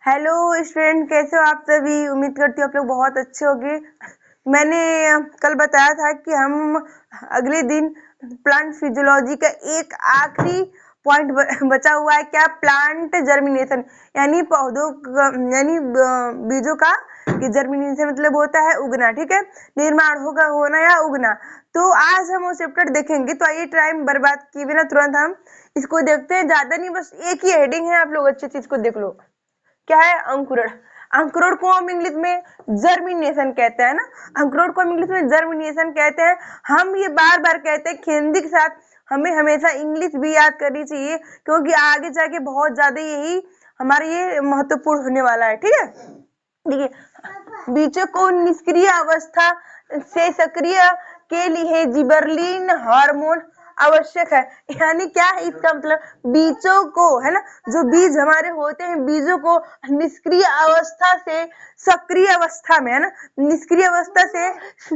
Hello student, कैसे हो आप सभी। उम्मीद करती हूँ आप लोग बहुत अच्छे होंगे। मैंने कल बताया था कि हम अगले दिन प्लांट फिजियोलॉजी का एक आखिरी पॉइंट बचा हुआ है, क्या, प्लांट जर्मिनेशन, यानी पौधों यानी बीजों का जर्मिनेशन मतलब होता है उगना। ठीक है, निर्माण होगा, होना या उगना। तो आज हम वो चैप्टर देखेंगे। तो आइए टाइम बर्बाद किए बिना तुरंत हम इसको देखते हैं। ज्यादा नहीं, बस एक ही हेडिंग है, आप लोग अच्छे से इसको देख लो। क्या है? अंकुरण। अंकुरण को हम इंग्लिश में जर्मिनेशन कहते हैं ना। अंकुरण को हम इंग्लिश में जर्मिनेशन कहते हैं। हम ये बार बार कहते हैं हिंदी के साथ, हमें हमेशा इंग्लिश भी याद करनी चाहिए, क्योंकि आगे जाके बहुत ज्यादा यही हमारे ये महत्वपूर्ण होने वाला है। ठीक है, देखिए, बीजों को निष्क्रिय अवस्था से सक्रिय के लिए जिबर्लिन हार्मोन आवश्यक है। यानी क्या है इसका मतलब? बीजों को, है ना, जो बीज हमारे होते हैं, बीजों को निष्क्रिय अवस्था से सक्रिय अवस्था में, है ना, निष्क्रिय अवस्था से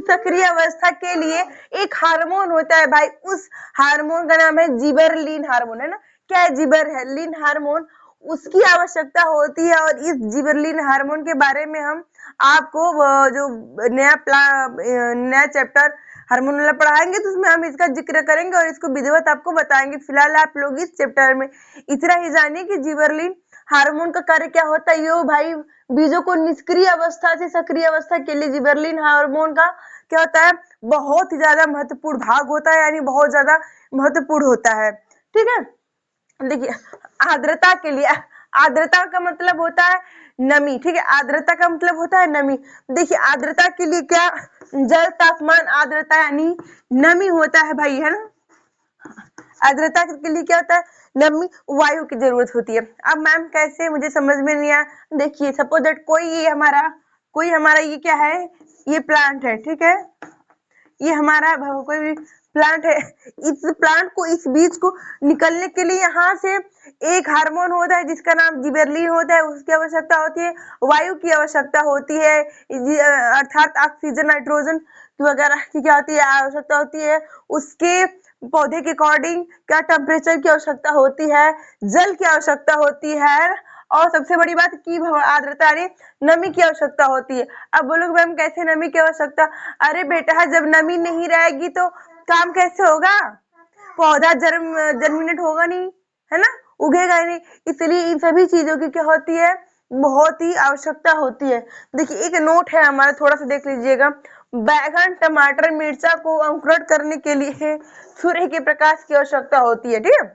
सक्रिय अवस्था के लिए एक हार्मोन होता है भाई। उस हार्मोन का नाम है जिबरलिन हार्मोन, है ना। क्या है? जिबरलिन हार्मोन, उसकी आवश्यकता होती है। और इस जिबरलिन हार्मोन के बारे में हम आपको जो नया चैप्टर हार्मोन वाला पढ़ाएंगे, तो उसमें हम इसका जिक्र करेंगे और इसको विधिवत आपको बताएंगे। फिलहाल आप लोग इस चैप्टर में इतना ही जानिए कि जिबरलिन हार्मोन का कार्य क्या होता है। यो भाई, बीजों को निष्क्रिय अवस्था से सक्रिय अवस्था के लिए जिबरलिन हार्मोन का क्या होता है? बहुत ही ज्यादा महत्वपूर्ण भाग होता है, यानी बहुत ज्यादा महत्वपूर्ण होता है। ठीक है, देखिए, आर्द्रता के लिए, आर्द्रता का मतलब होता है नमी। ठीक है, आर्द्रता का मतलब होता है नमी। देखिए, आर्द्रता के लिए क्या, जल, तापमान, आर्द्रता यानी नमी होता है भाई, है ना। आर्द्रता के लिए क्या होता है? नमी, वायु की जरूरत होती है। अब मैम कैसे, मुझे समझ में नहीं आया। देखिए, सपोज दैट कोई हमारा ये क्या है, ये प्लांट है। ठीक है, ये हमारा कोई भी प्लांट है। इस प्लांट को, इस बीज को निकलने के लिए यहाँ से एक हार्मोन होता है जिसका नाम जिबेरलिन होता है, उसकी आवश्यकता होती है। वायु की आवश्यकता होती है, अर्थात ऑक्सीजन, नाइट्रोजन वगैरह की क्या होती है? आवश्यकता होती है। उसके पौधे के अकॉर्डिंग क्या टेम्परेचर की आवश्यकता होती है, जल की आवश्यकता होती है, और सबसे बड़ी बात की आर्द्रता यानी नमी की आवश्यकता होती है। अब बोलोगे मैम कैसे नमी की आवश्यकता? अरे बेटा, जब नमी नहीं रहेगी तो काम कैसे होगा? पौधा जर्मिनेट होगा नहीं, है ना, उगेगा ही नहीं। इसलिए इन सभी चीजों की क्या होती है? बहुत ही आवश्यकता होती है। देखिए, एक नोट है हमारा, थोड़ा सा देख लीजिएगा। बैगन, टमाटर, मिर्चा को अंकुरण करने के लिए सूर्य के प्रकाश की आवश्यकता होती है। ठीक है,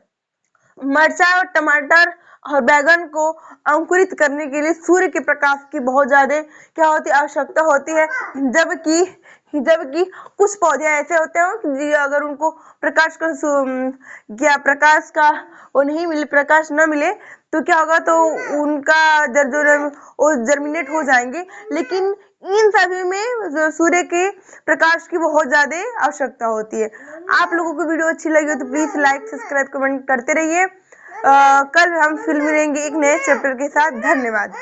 मिर्चा और टमाटर और बैगन को अंकुरित करने के लिए सूर्य के प्रकाश की बहुत ज्यादा क्या होती है? आवश्यकता होती है। जबकि कुछ पौधे ऐसे होते हैं कि अगर उनको प्रकाश का वो नहीं मिले, प्रकाश न मिले, तो क्या होगा? तो उनका वो जर्मिनेट हो जाएंगे। लेकिन इन सभी में सूर्य के प्रकाश की बहुत ज्यादा आवश्यकता होती है। आप लोगों को वीडियो अच्छी लगी हो तो प्लीज लाइक, सब्सक्राइब, कमेंट करते रहिए। कल हम फिर मिलेंगे एक नए चैप्टर के साथ। धन्यवाद।